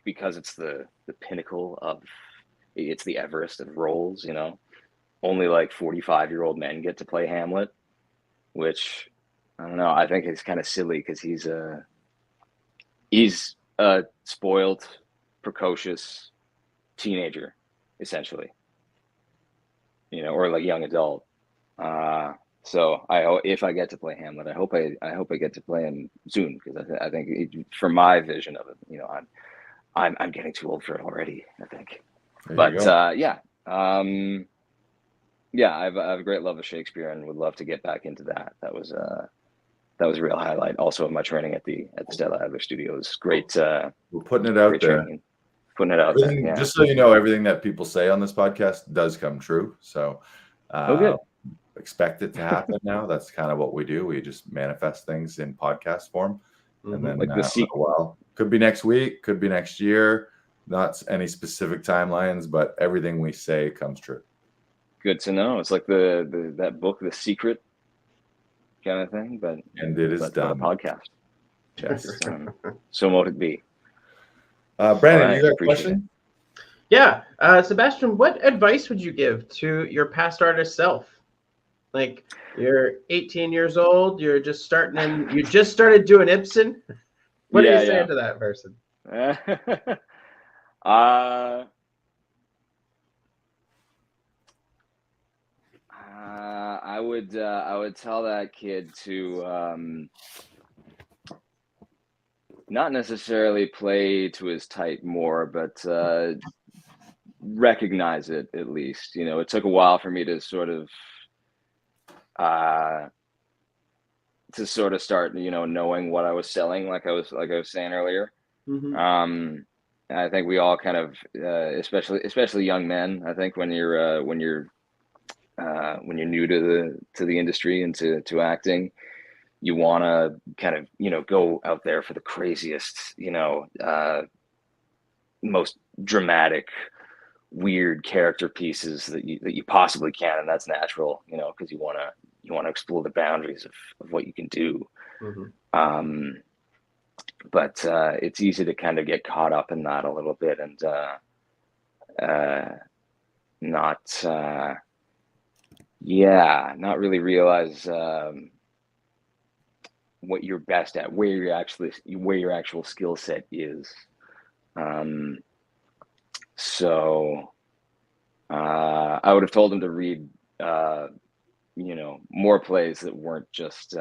because it's the pinnacle it's the Everest of roles, only 45-year-old men get to play Hamlet, which I don't know. I think it's kind of silly because he's a spoiled, precocious teenager, essentially, or young adult. So if I get to play Hamlet, I hope I get to play him soon, because I think from my vision of it, I'm getting too old for it already, I think. I have a great love of Shakespeare and would love to get back into that. That was a real highlight also of my training at the Stella Adler Studios. Great. We're putting it out there. Putting it out there. Yeah. Just so you know, everything that people say on this podcast does come true. So good. Expect it to happen now. That's kind of what we do. We just manifest things in podcast form. And then the sequel. Could be next week, could be next year. Not any specific timelines, but everything we say comes true. Good to know. It's like that book, The Secret, kind of thing, and it is done. On a podcast. Yes. So mote it be. Brandon, you got a question? Yeah. Sebastian, what advice would you give to your past artist self? You're 18 years old, you just started doing Ibsen. What do you say to that person? I would tell that kid to not necessarily play to his type more, but recognize it at least. It took a while for me to sort of start, knowing what I was selling, like I was saying earlier. Mm-hmm. I think we all kind of, especially young men, I think when you're new to the industry and to acting, you want to kind of, go out there for the craziest, most dramatic, weird character pieces that you possibly can, and that's natural, because you want to explore the boundaries of what you can do. Mm-hmm. But it's easy to kind of get caught up in that a little bit and not really realize what you're best at, where your actual skill set is. So I would have told him to read, more plays that weren't just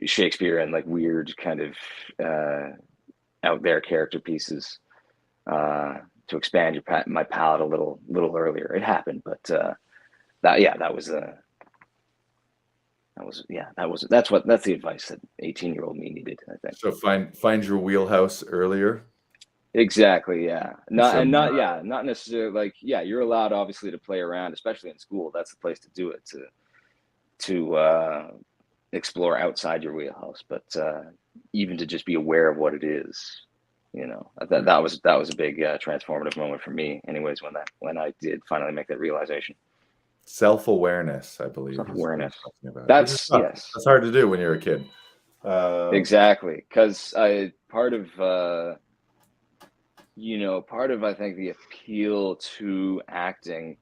Shakespeare and like weird kind of out there character pieces to expand my palette a little earlier. It happened, but that's the advice that 18-year-old me needed, I think. So find your wheelhouse earlier. Exactly. Yeah. Not necessarily like, yeah, you're allowed obviously to play around, especially in school. That's the place to do it, to explore outside your wheelhouse, but even to just be aware of what it is, that was a big transformative moment for me anyways, when I did finally make that realization. Self-awareness, I believe. Self-awareness. That's hard to do when you're a kid. Exactly. Because part of I think the appeal to acting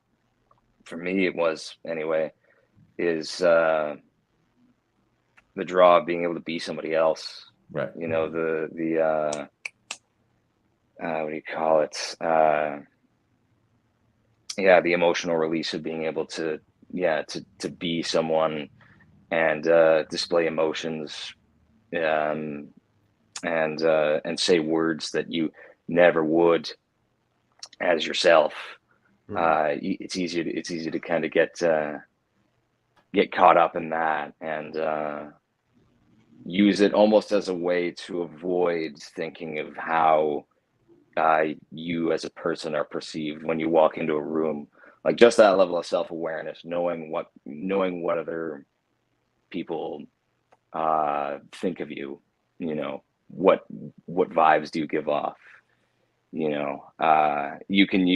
for me, it was anyway, is the draw of being able to be somebody else. Right. The what do you call it? The emotional release of being able to be someone and display emotions and say words that you never would as yourself. It's easy to kind of get caught up in that and use it almost as a way to avoid thinking of how you as a person are perceived when you walk into a room. Like just that level of self-awareness, knowing what other people think of you, what vibes do you give off? One can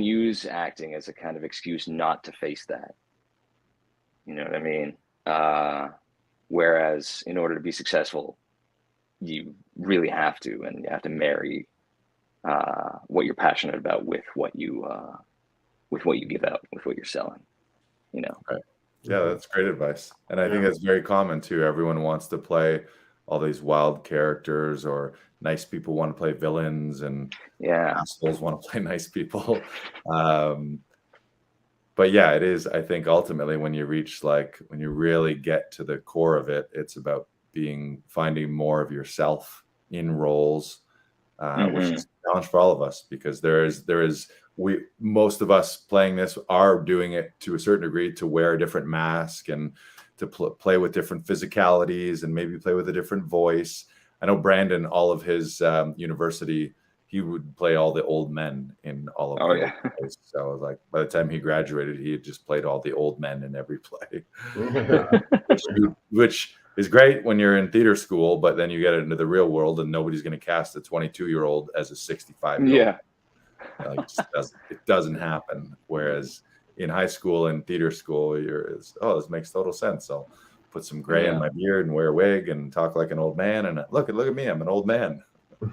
use acting as a kind of excuse not to face that. You know what I mean? Whereas in order to be successful, you really have to, and you have to marry what you're passionate about with what you give out, with what you're selling. Right. Yeah, that's great advice, and I think that's very common too. Everyone wants to play all these wild characters, or nice people want to play villains, and assholes want to play nice people. But yeah, it is. I think ultimately, when you really get to the core of it, it's about finding more of yourself in roles, which is a challenge for all of us, because most of us playing this are doing it to a certain degree to wear a different mask and to play with different physicalities and maybe play with a different voice. I know Brandon, all of his university, he would play all the old men in all of the plays. So like by the time he graduated, he had just played all the old men in every play, which is great when you're in theater school, but then you get into the real world and nobody's going to cast a 22-year-old as a 65-year-old. Yeah. It doesn't happen. Whereas in high school and theater school, this makes total sense. I'll put some gray in my beard and wear a wig and talk like an old man. And look at me, I'm an old man.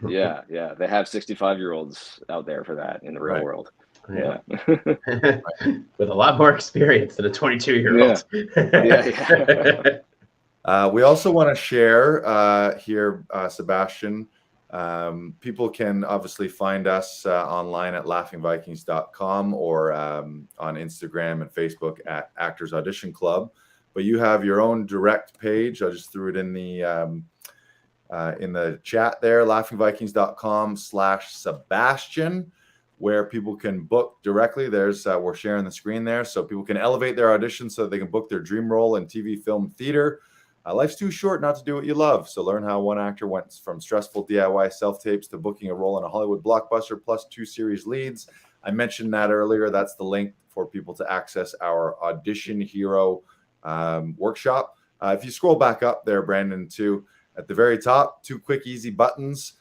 Yeah. They have 65-year-olds out there for that in the real world. Yeah. With a lot more experience than a 22-year-old. We also want to share here, Sebastian. People can obviously find us online at laughingvikings.com or on Instagram and Facebook at Actors Audition Club. But you have your own direct page. I just threw it in the chat there, laughingvikings.com/Sebastian, where people can book directly. We're sharing the screen there, so people can elevate their audition so that they can book their dream role in TV, film, theater. Life's too short not to do what you love. So learn how one actor went from stressful DIY self-tapes to booking a role in a Hollywood blockbuster plus 2 series leads. I mentioned that earlier. That's the link for people to access our Audition Hero workshop. If you scroll back up there, Brandon, too, at the very top, 2 quick, easy buttons.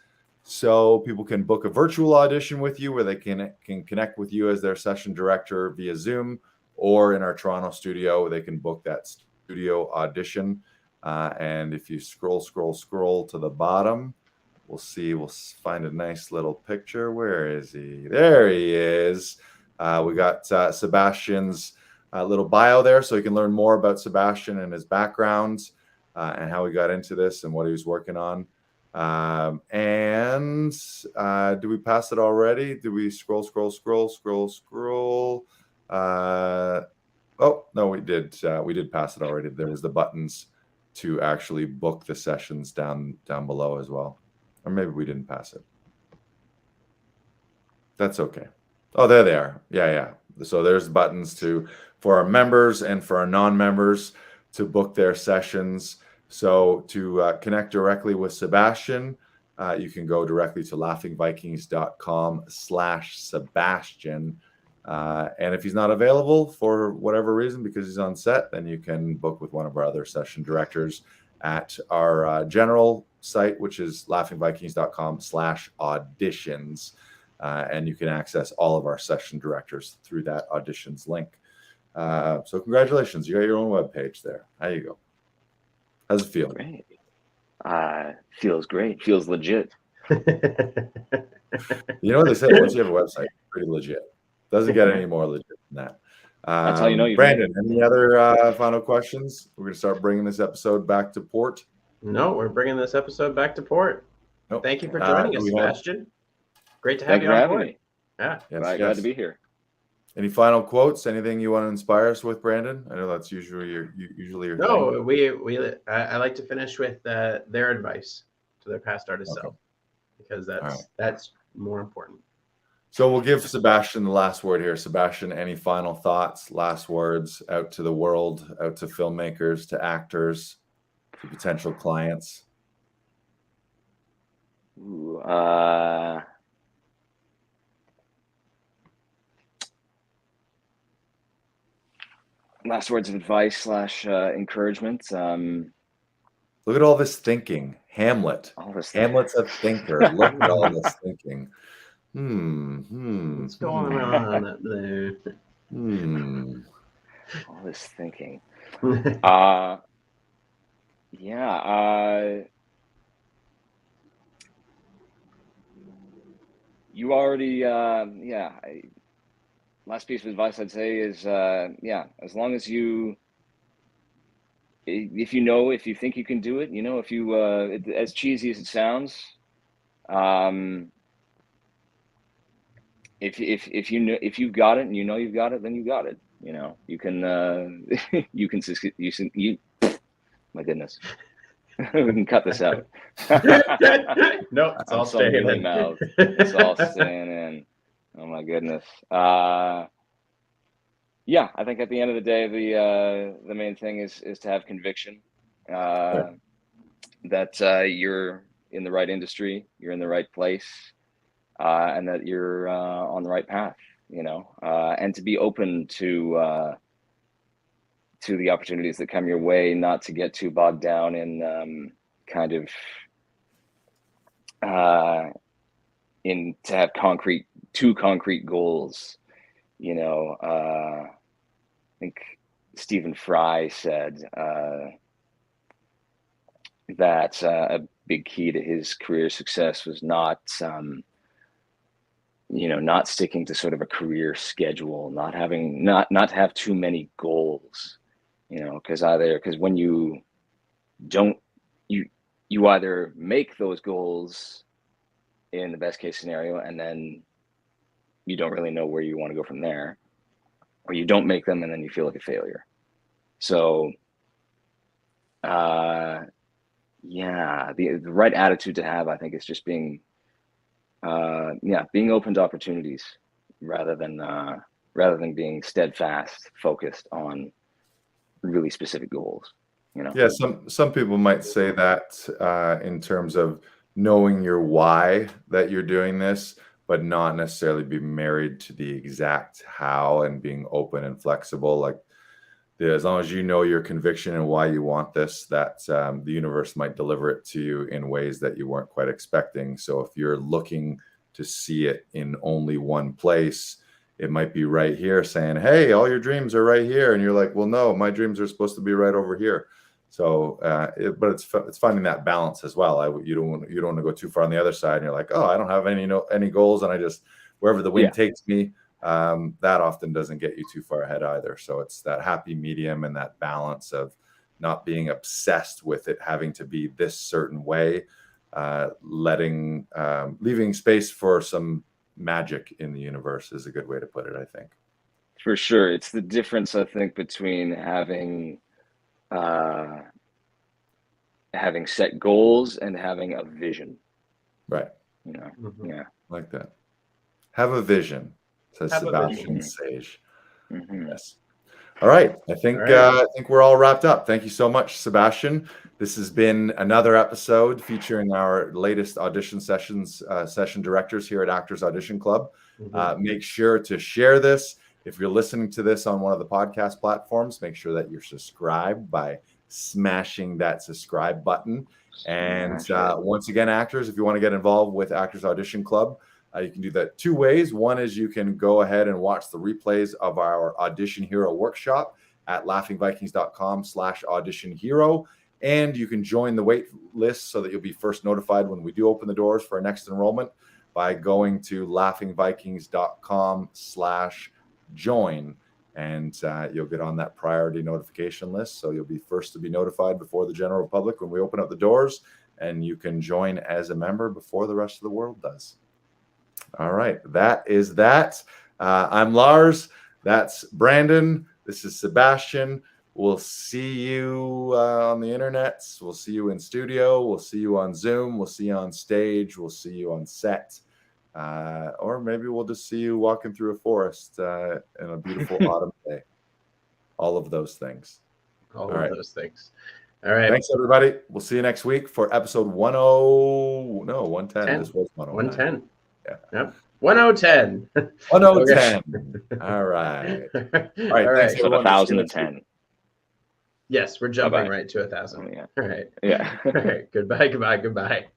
So people can book a virtual audition with you where they can connect with you as their session director via Zoom, or in our Toronto studio, they can book that studio audition. And if you scroll to the bottom, we'll find a nice little picture. Where is he? There he is. We got Sebastian's little bio there, so you can learn more about Sebastian and his background and how he got into this and what he was working on. And do we pass it already? Do we scroll? Oh no, we did pass it already. There was the buttons to actually book the sessions down below as well, or maybe we didn't pass it. That's okay. Oh, there they are. Yeah. So there's buttons for our members and for our non-members to book their sessions. So to connect directly with Sebastian, you can go directly to laughingvikings.com/Sebastian. And if he's not available for whatever reason, because he's on set, then you can book with one of our other session directors at our general site, which is laughingvikings.com/auditions. And you can access all of our session directors through that auditions link. So congratulations, you got your own webpage there. How you go? How's it feel? Great. Feels great. Feels legit. You know what they say? Once you have a website, it's pretty legit. Doesn't get any more legit than that. That's how you know you. Brandon, any other final questions? We're going to start bringing this episode back to port. No, we're bringing this episode back to port. Nope. Thank you for joining us, Sebastian. Great to have Thank you you for on having board. me. Yeah. Yes. Glad to be here. Any final quotes? Anything you want to inspire us with, Brandon? I know that's usually your No, thing. I like to finish with their advice to their past artist self, because that's more important. So we'll give Sebastian the last word here. Sebastian, any final thoughts, last words out to the world, out to filmmakers, to actors, to potential clients? Ooh, last words of advice / encouragement. Look at all this thinking. Hamlet. Hamlet's a thinker. Look at all this thinking. What's going on there? All this thinking. You already, last piece of advice I'd say is, as long as if you think you can do it, if you, as cheesy as it sounds, if you've got it and you've got it, then you got it. You can you can succeed. My goodness. We can cut this out. No, it's all staying in. It's all staying in. Oh my goodness. I think at the end of the day, the main thing is to have conviction that you're in the right industry, you're in the right place, and that you're on the right path. And to be open to the opportunities that come your way, not to get too bogged down in to have too concrete goals. I think Stephen Fry said that a big key to his career success was not sticking to sort of a career schedule, not to have too many goals, because when you don't, you either make those goals in the best case scenario, and then you don't really know where you want to go from there, or you don't make them and then you feel like a failure. So the right attitude to have, I think, is just being open to opportunities rather than being steadfast, focused on really specific goals. Yeah, some people might say that in terms of knowing your why that you're doing this, but not necessarily be married to the exact how, and being open and flexible. Like, as long as you know your conviction and why you want this, that the universe might deliver it to you in ways that you weren't quite expecting. So if you're looking to see it in only one place, it might be right here saying, hey, all your dreams are right here. And you're like, well, no, my dreams are supposed to be right over here. So, but it's finding that balance as well. You don't want to go too far on the other side. And you're like, oh, I don't have any goals, and I just, wherever the wind takes me, that often doesn't get you too far ahead either. So it's that happy medium and that balance of not being obsessed with it having to be this certain way, leaving space for some magic in the universe is a good way to put it, I think. For sure. It's the difference, I think, between having set goals and having a vision. Right. You know, Mm-hmm. Like that. Have a vision, says Have a Sebastian vision. Sage. Mm-hmm. Yes. All right. I think All I think we're all wrapped up. Thank you so much, Sebastian. This has been another episode featuring our latest audition session directors here at Actors Audition Club. Mm-hmm. Make sure to share this. If you're listening to this on one of the podcast platforms, make sure that you're subscribed by smashing that subscribe button. And once again, actors, if you want to get involved with Actors Audition Club, you can do that two ways. One is you can go ahead and watch the replays of our Audition Hero workshop at laughingvikings.com/audition hero. And you can join the wait list so that you'll be first notified when we do open the doors for our next enrollment by going to laughingvikings.com/join. And you'll get on that priority notification list. So you'll be first to be notified before the general public when we open up the doors, and you can join as a member before the rest of the world does. All right. That is that. I'm Lars. That's Brandon. This is Sebastian. We'll see you on the internet. We'll see you in studio. We'll see you on Zoom. We'll see you on stage. We'll see you on set. Or maybe we'll just see you walking through a forest in a beautiful autumn day. All of those things. All of those things. All right. Thanks, everybody. We'll see you next week for episode 110. This was 110. Yeah. Yep. 1010. 1010. All right. All right. Thanks, So 1,010. Yes, we're jumping Bye-bye. right to 1,000. Oh, yeah. All right. Yeah. All right. Goodbye.